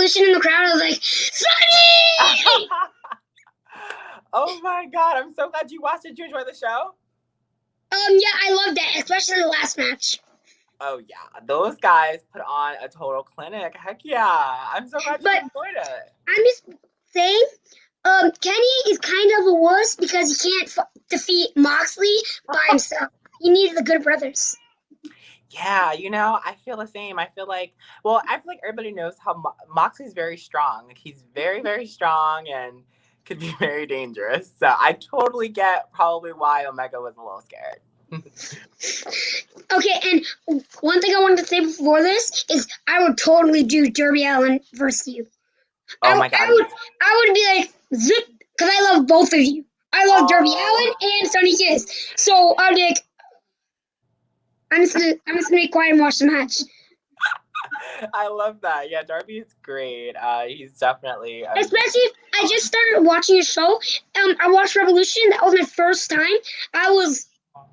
Revolution in the crowd. I was like, Sonny! Oh my God, I'm so glad you watched it. Did you enjoy the show? Yeah, I loved it, especially the last match. Oh yeah, those guys put on a total clinic. Heck yeah, I'm so glad you enjoyed it. I'm just saying, Kenny is kind of a wuss because he can't defeat Moxley by himself. He needs the Good Brothers. Yeah, I feel the same. I feel like everybody knows how Moxley's very strong. Like, he's very, very strong and could be very dangerous. So I totally get probably why Omega was a little scared. Okay, and one thing I wanted to say before this is I would totally do Darby Allin versus you. Oh my God. I would be like, zip, because I love both of you. I love Darby Allin and Sonny Kiss. So I'd be like, I'm just gonna be quiet and watch the match. I love that. Yeah, Darby's great. He's definitely especially I just started watching a show. I watched Revolution. That was my first time. I was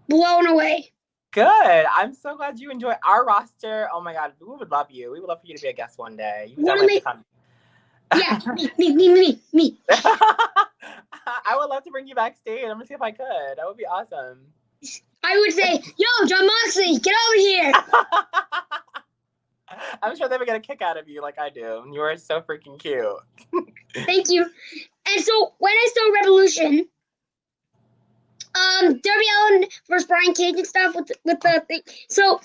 blown away. Good. I'm so glad you enjoy our roster. Oh my God, we would love you. We would love for you to be a guest one day. You definitely have to come. Yeah, me. I would love to bring you backstage. I'm gonna see if I could. That would be awesome. I would say, yo, Jon Moxley, get over here. I'm sure they would get a kick out of you like I do. You are so freaking cute. Thank you. And so when I saw Revolution, Darby Allin versus Brian Cage and stuff with the thing. So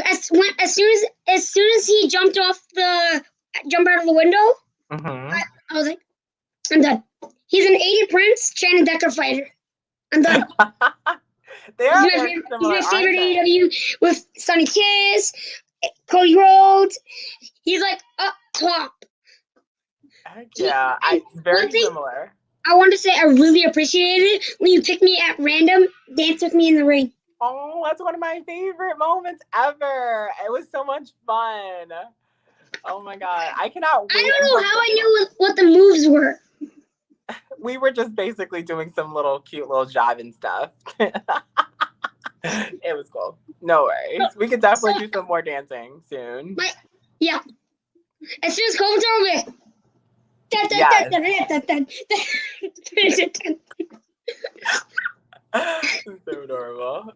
as soon as he jumped out of the window, I was like, I'm done. He's an 80 Prince, Shannon Decker fighter. I'm done. He's my favorite AEW with Sonny Kiss, Cody Rhodes. He's like up top. Heck yeah, very similar. I want to say I really appreciated it when you picked me at random, danced with me in the ring. Oh, that's one of my favorite moments ever. It was so much fun. Oh my God, I cannot wait. I don't know how I knew what the moves were. We were just basically doing some cute little jiving stuff. It was cool. No worries. We could definitely do some more dancing soon. Yeah. As soon as COVID's over. So adorable.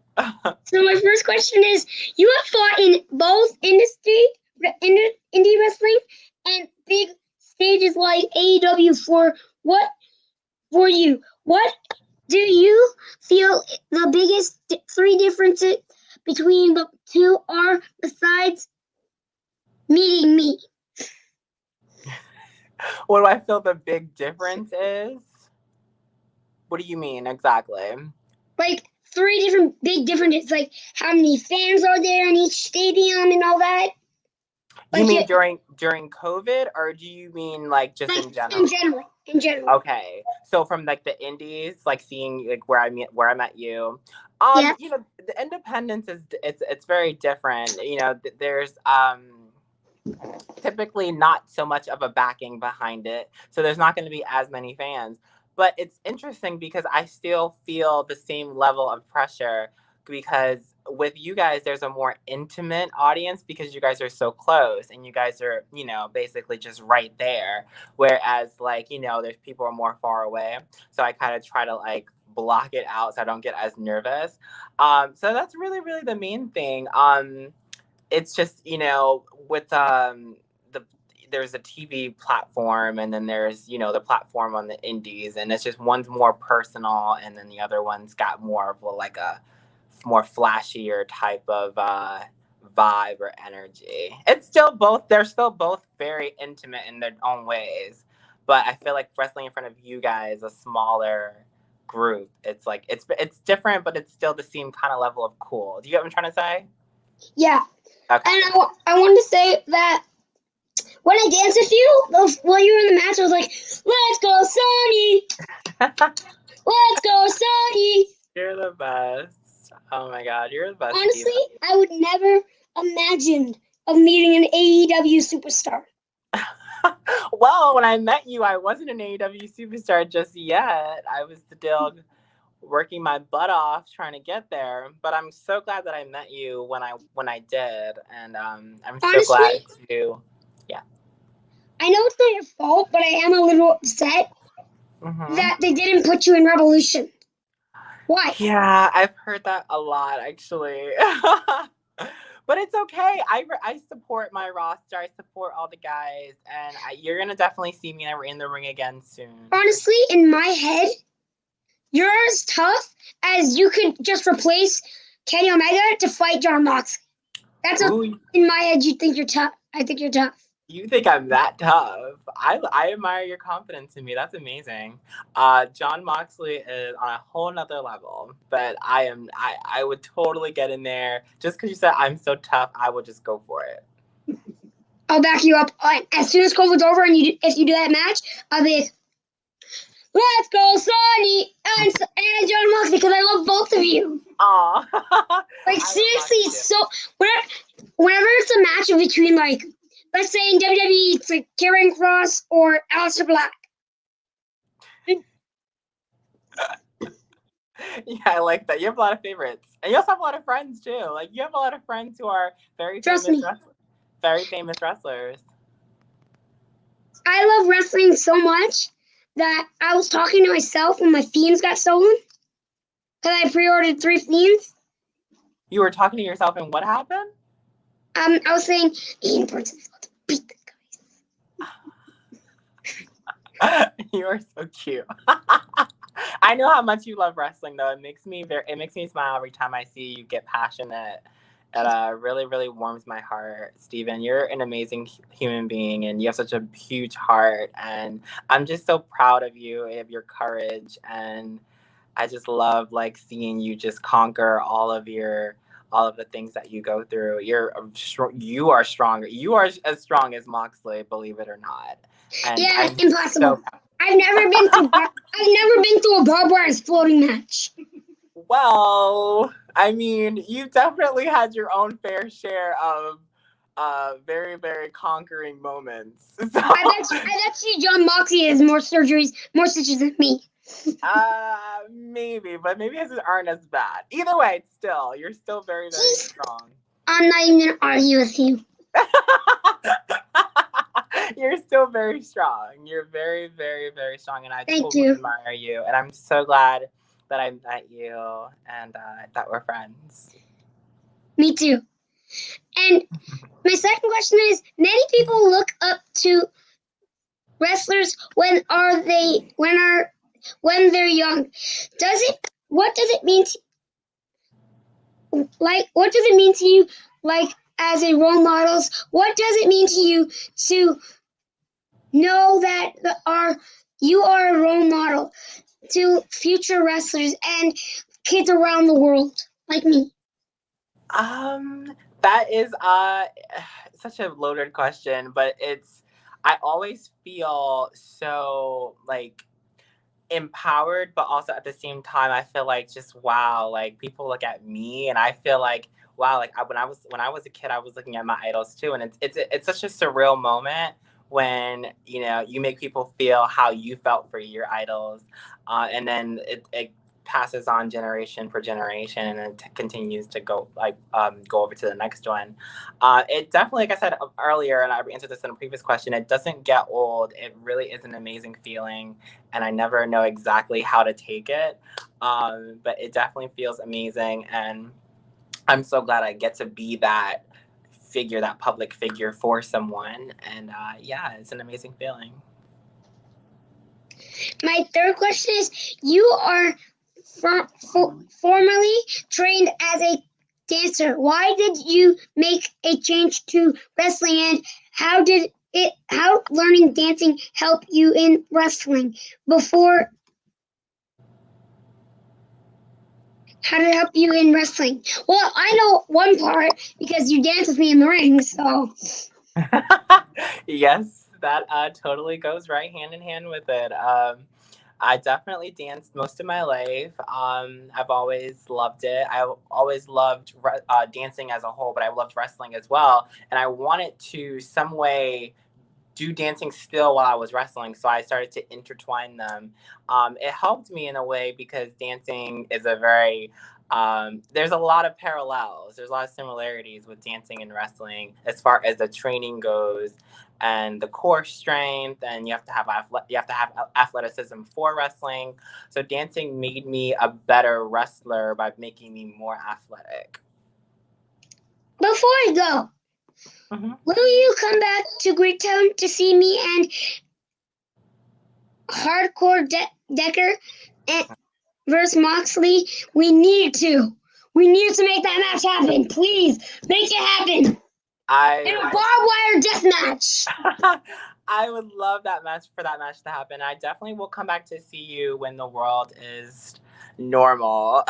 So my first question is, you have fought in both indie wrestling and big stages like AEW for you. What do you feel the biggest three differences between the two are besides meeting me? What do I feel the big difference is? What do you mean exactly? Like three different big differences, like how many fans are there in each stadium and all that. You mean during COVID, or do you mean like just in general? In general. Okay, so from like the indies, like seeing like where I met you, yeah. The independence is it's very different. There's typically not so much of a backing behind it, so there's not going to be as many fans. But it's interesting because I still feel the same level of pressure because with you guys, there's a more intimate audience because you guys are so close and you guys are, basically just right there. Whereas there's people are more far away. So I kind of try to block it out so I don't get as nervous. So that's really, really the main thing. It's just, with there's a TV platform and then there's, the platform on the indies, and it's just one's more personal and then the other one's got more of a more flashier type of vibe or energy. It's still they're still both very intimate in their own ways, but I feel like wrestling in front of you guys, a smaller group, it's different, but it's still the same kind of level of cool. Do you get what I'm trying to say? Yeah. Okay. And I want to say that when I danced with you while you were in the match, I was like, let's go, Sonny! Let's go, Sonny! You're the best. Oh my God, you're the best. Honestly, I would never imagine of meeting an AEW superstar. Well, when I met you, I wasn't an AEW superstar just yet. I was still working my butt off trying to get there, but I'm so glad that I met you when I did, and I'm so glad to Yeah. I know it's not your fault, but I am a little upset that they didn't put you in Revolution. Why? Yeah, I've heard that a lot, actually. But it's okay. I support my roster. I support all the guys, and you're gonna definitely see me in the ring again soon. Honestly, in my head, you're as tough as you could just replace Kenny Omega to fight Jon Moxley. That's in my head. You think you're tough. I think you're tough. You think I'm that tough? I admire your confidence in me. That's amazing. Jon Moxley is on a whole nother level, but I would totally get in there. Just because you said I'm so tough, I would just go for it. I'll back you up. As soon as COVID's over and if you do that match, I'll be like, let's go, Sonny and Jon Moxley, because I love both of you. Aw. Like, seriously, so whenever it's a match in between, like, let's say in WWE, it's like Karrion Kross or Aleister Black. Yeah, I like that. You have a lot of favorites, and you also have a lot of friends too. Like, you have a lot of friends who are very famous wrestlers. I love wrestling so much that I was talking to myself when my Fiends got stolen, because I pre-ordered 3 Fiends. You were talking to yourself, and what happened? I was saying, Ian Brunson's about to beat this guy. You are so cute. I know how much you love wrestling, though. It makes me smile every time I see you get passionate. It really, really warms my heart, Steven. You're an amazing human being, and you have such a huge heart. And I'm just so proud of you, of your courage, and I just love like seeing you just conquer all of the things that you go through. You are stronger. You are as strong as Moxley, believe it or not. And yeah, it's impossible. I've never been to a barbed wire floating match. Well, I mean, you definitely had your own fair share of very, very conquering moments. So, I bet you Jon Moxley has more stitches than me. Maybe, but maybe his aren't as bad. Either way, you're still very, very strong. I'm not even gonna argue with you. You're still very strong. You're very, very, very strong, and I totally admire you. And I'm so glad that I met you and that we're friends. Me too. And my second question is: many people look up to wrestlers when they're young. What does it mean to you, like, as a role models? What does it mean to you to know that you are a role model to future wrestlers and kids around the world like me? That is such a loaded question, but I always feel so like empowered, but also at the same time I feel like just wow, like people look at me and I feel like wow, like when I was a kid I was looking at my idols too, and it's such a surreal moment when you make people feel how you felt for your idols, and then it passes on generation for generation, and it continues to go over to the next one. It definitely, like I said earlier, and I answered this in a previous question, it doesn't get old. It really is an amazing feeling, and I never know exactly how to take it, but it definitely feels amazing, and I'm so glad I get to be that public figure for someone, and yeah, it's an amazing feeling. My third question is: you are formerly trained as a dancer. Why did you make a change to wrestling, and how learning dancing help you in wrestling? How did it help you in wrestling? Well, I know one part because you danced with me in the ring, so. Yes, that totally goes right hand in hand with it. I definitely danced most of my life. I've always loved it. I always loved dancing as a whole, but I loved wrestling as well. And I wanted to some way do dancing still while I was wrestling, so I started to intertwine them. It helped me in a way because dancing is there's a lot of parallels. There's a lot of similarities with dancing and wrestling as far as the training goes. and the core strength, and you have to have athleticism for wrestling. So dancing made me a better wrestler by making me more athletic. Before I go, will you come back to Greektown to see me and Hardcore Decker and versus Moxley? We need to make that match happen. Please make it happen. In a barbed wire death match. I would love that match to happen. I definitely will come back to see you when the world is normal.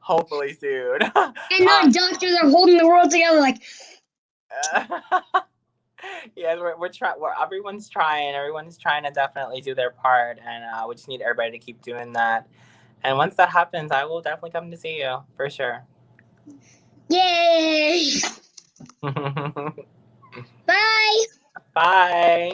Hopefully soon. And not doctors are holding the world together like. Yeah, we're trying. Everyone's trying. Everyone's trying to definitely do their part, and we just need everybody to keep doing that. And once that happens, I will definitely come to see you for sure. Yay! Bye. Bye.